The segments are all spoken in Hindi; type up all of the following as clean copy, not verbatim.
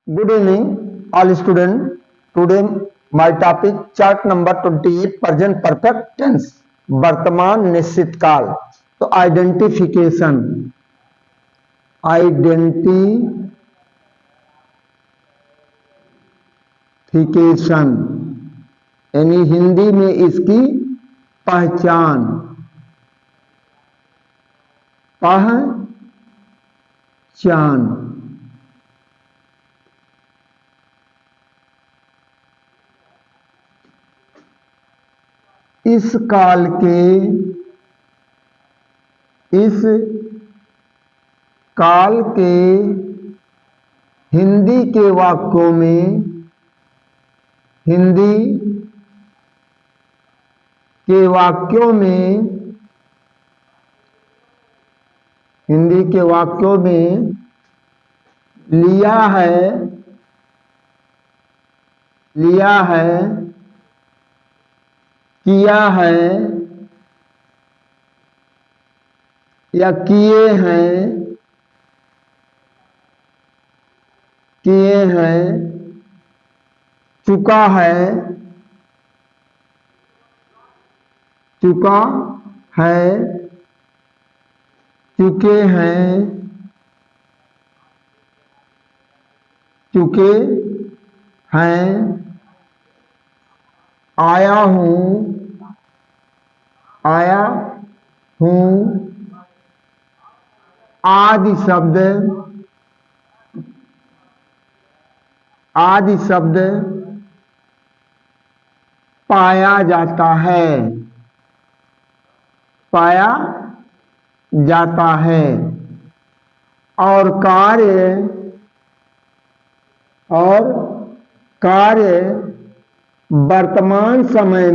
Good evening, all students. Today, my topic chart number 28 present perfect tense वर्तमान निश्चित काल। तो आइडेंटिफिकेशन यानी हिंदी में इसकी पहचान इस काल के हिंदी के वाक्यों में लिया है, किया है या किए हैं, चुका है, चुके हैं, चुके हैं, आया हूँ आदि शब्द पाया जाता है और कार्य वर्तमान समय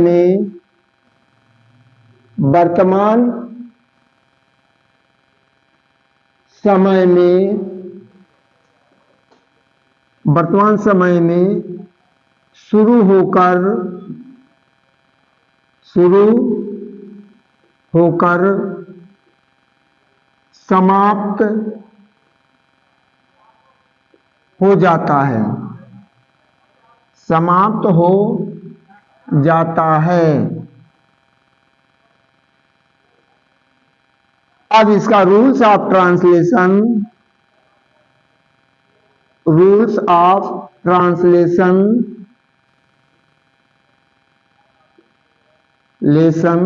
में शुरू होकर समाप्त हो जाता है। अब इसका rules of translation lesson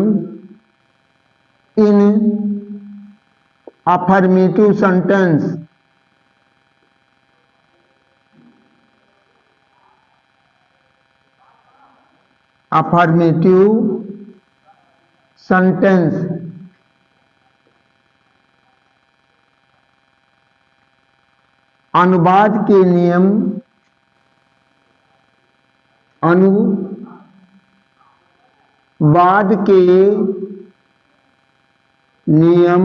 in affirmative sentence अनुवाद के नियम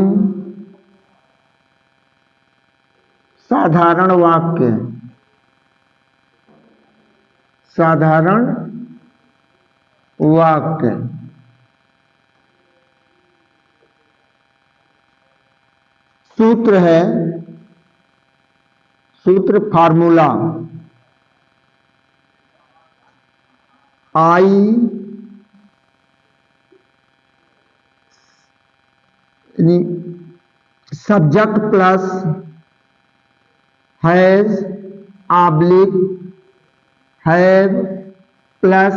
साधारण वाक्य सूत्र formula subject plus has oblique have plus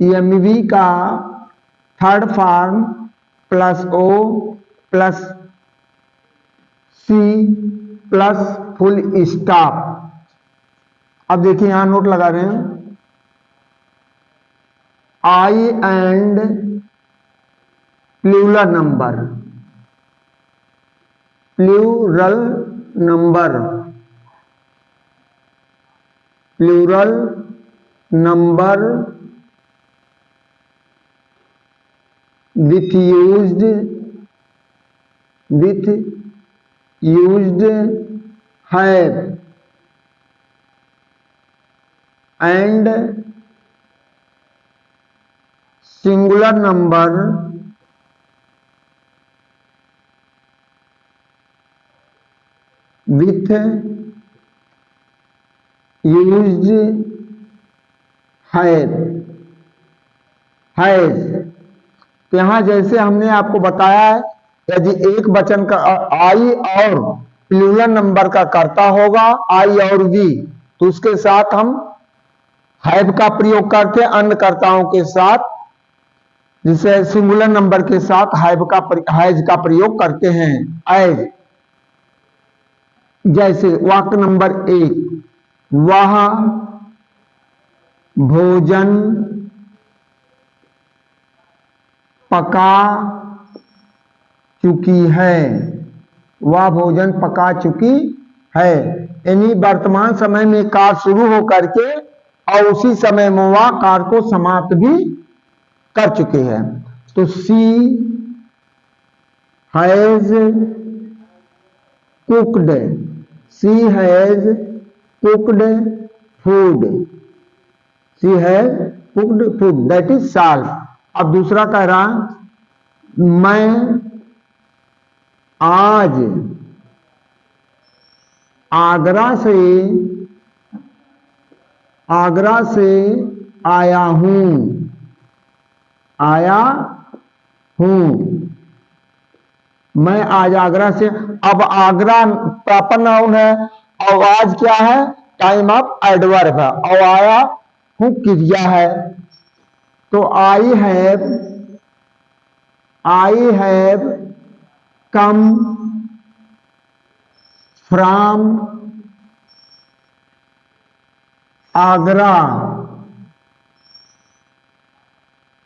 MV का third form plus O plus C plus full stop. अब देखिए यहां नोट लगा रहे हैं, I and plural number with used have and singular number with used has. तो यहाँ जैसे हमने आपको बताया है, यदि एक वचन का आई और प्लूरल नंबर का कर्ता होगा आई और वी, तो उसके साथ हम हैव का प्रयोग करते हैं। अन्य कर्ताओं के साथ, जिसे सिंगुलर नंबर के साथ हैज का प्रयोग करते हैं, एज। जैसे वाक्य नंबर 1, वह भोजन पका चुकी है। वह भोजन पका चुकी है, यानी वर्तमान समय में कार्य शुरू होकर के और उसी समय में वह कार्य को समाप्त भी कर चुके हैं। तो she has cooked, she has cooked food, she has cooked food, that is solve. अब दूसरा कह रहा, मैं आज आगरा से आया हूं। मैं आज आगरा से, अब आगरा प्रॉपर नाउन है और आज क्या है, टाइम ऑफ एडवर्ब है, और आया हूं क्रिया है। तो I have come from Agra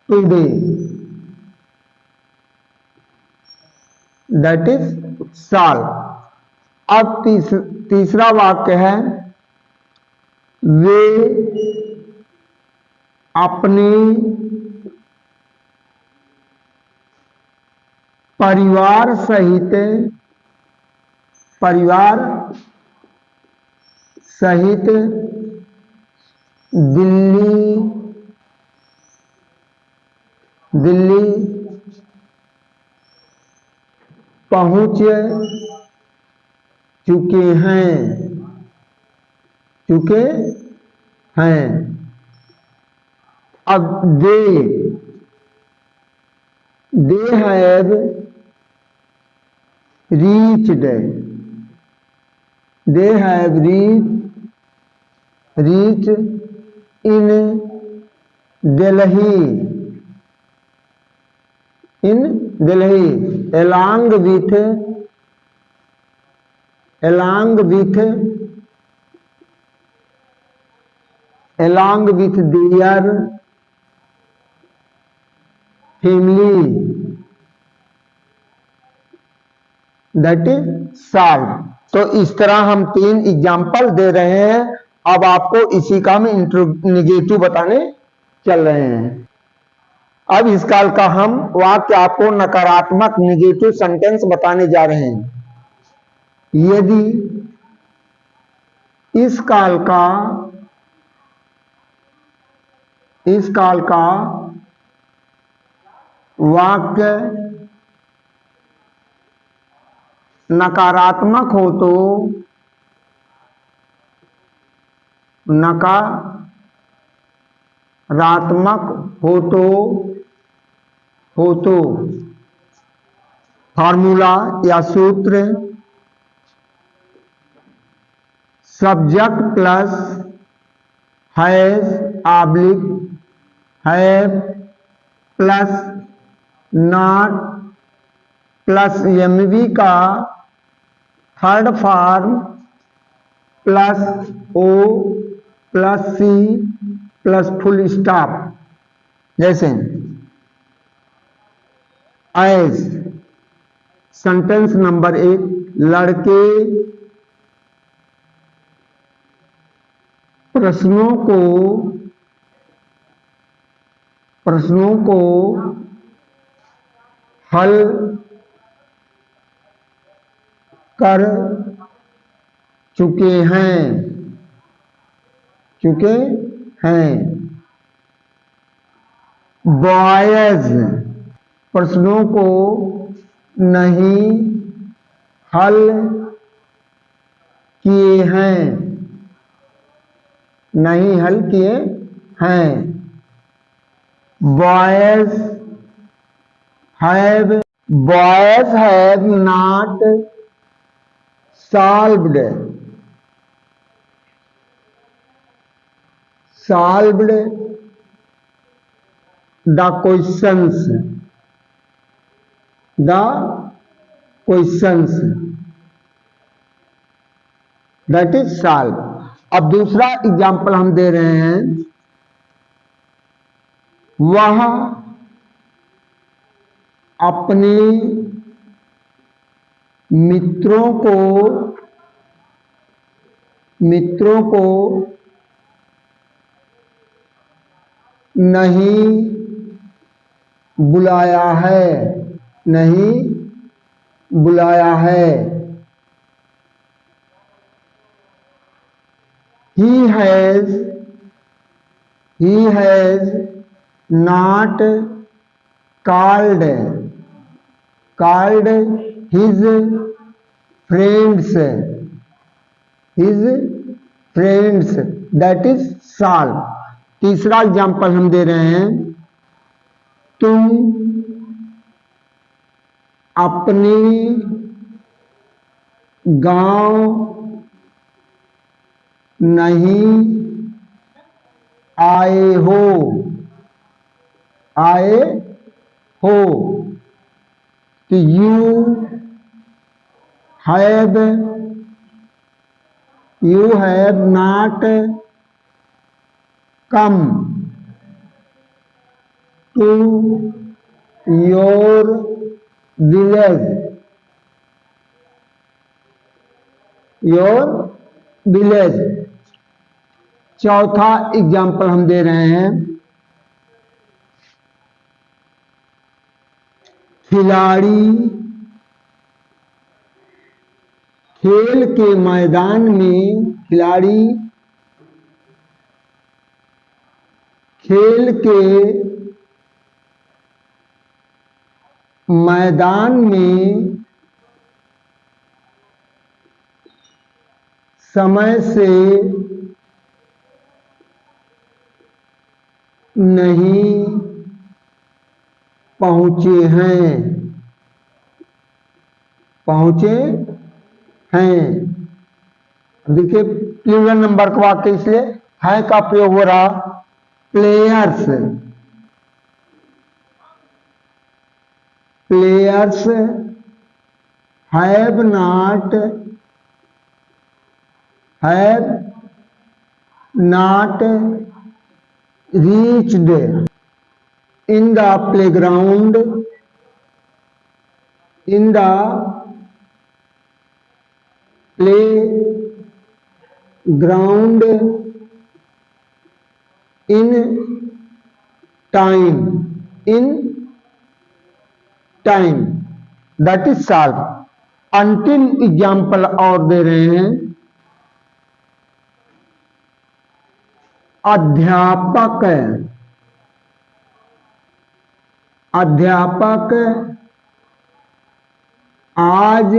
today, that is solve. अब तीसरा वाक्य है, वे अपने परिवार सहित दिल्ली पहुंच चुके हैं। अब they have reached, they have reached in Delhi along with their family, that is solve. तो इस तरह हम 3 एग्जाम्पल दे रहे हैं। अब आपको इसी का हम इंट्रोगेटिव बताने चल रहे हैं। अब इस काल का हम वाक्य आपको नकारात्मक नेगेटिव सेंटेंस बताने जा रहे हैं। यदि इस काल का वाक्य नकारात्मक हो तो फार्मूला या सूत्र subject plus has oblique have plus not plus MV का third form plus O plus C plus full stop. जैसे एज सेंटेंस नंबर 1, लड़के प्रश्नों को हल कर चुके हैं। बॉयज प्रश्नों को नहीं हल किए हैं। नहीं हल किए हैं। Boys have not solved the questions that is solve. अब दूसरा एग्जाम्पल हम दे रहे हैं, वह अपने मित्रों को नहीं बुलाया है। He has not called his friends that is solve। तीसरा एग्जाम्पल हम दे रहे हैं, तुम अपने गांव नहीं आए हो। तो you have not come to your village। चौथा एग्जाम्पल हम दे रहे हैं, खिलाड़ी खेल के मैदान में समय से नहीं पहुंचे हैं। देखिए प्लूरल नंबर का वाक्य, इसलिए है का प्रयोग हो रहा। Players have not reached in the playground in time that is solve। अंतिम एग्जाम्पल और दे रहे हैं, अध्यापक आज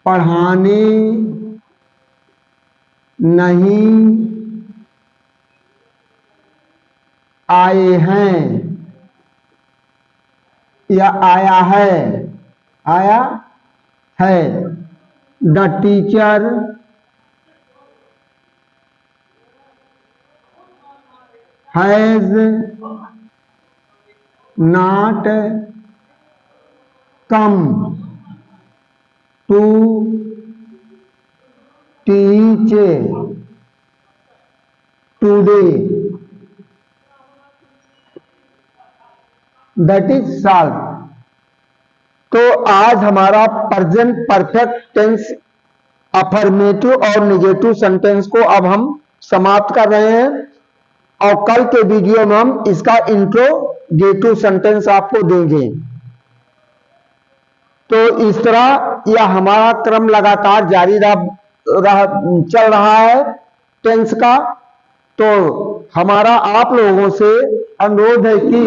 पढ़ाने नहीं आए हैं या आया है। The teacher has not come to teach today that is solve। तो आज हमारा प्रेजेंट परफेक्ट टेंस अफर्मेटिव और नेगेटिव सेंटेंस को अब हम समाप्त कर रहे हैं, और कल के वीडियो में हम इसका इंट्रोगेटिव सेंटेंस आपको देंगे। तो इस तरह यह हमारा क्रम लगातार जारी चल रहा है टेंस का। तो हमारा आप लोगों से अनुरोध है कि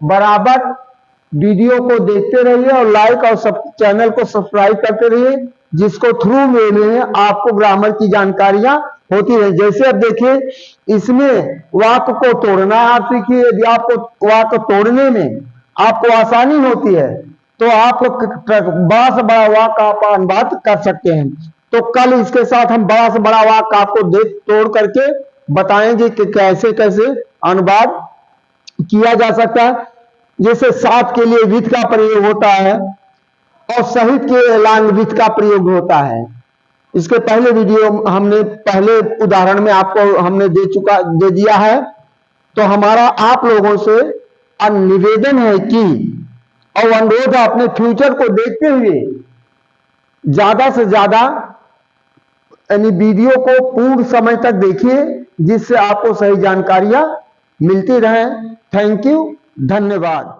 बराबर वीडियो को देखते रहिए और लाइक और सब चैनल को सब्सक्राइब करते रहिए, जिसको थ्रू में आपको ग्रामर की जानकारियां होती रहे। जैसे अब देखिए, इसमें वाक्य को तोड़ना आप सीखिए। यदि आपको वाक्य तोड़ने में आपको आसानी होती है तो आप बड़ा से बड़ा वाक्य आप अनुवाद कर सकते हैं। तो कल इसके साथ हम बड़ा से बड़ा वाक्य आपको तोड़ करके बताएंगे कि कैसे कैसे अनुवाद किया जा सकता है। जैसे साथ के लिए विथ का प्रयोग होता है और सहित के एलांग विथ का प्रयोग होता है। इसके पहले वीडियो हमने पहले उदाहरण में आपको हमने दे दिया है। तो हमारा आप लोगों से निवेदन है कि और अनुरोध है, अपने फ्यूचर को देखते हुए ज्यादा से ज्यादा यानी वीडियो को पूर्ण समय तक देखिए, जिससे आपको सही जानकारियां मिलती रहें। थैंक यू, धन्यवाद।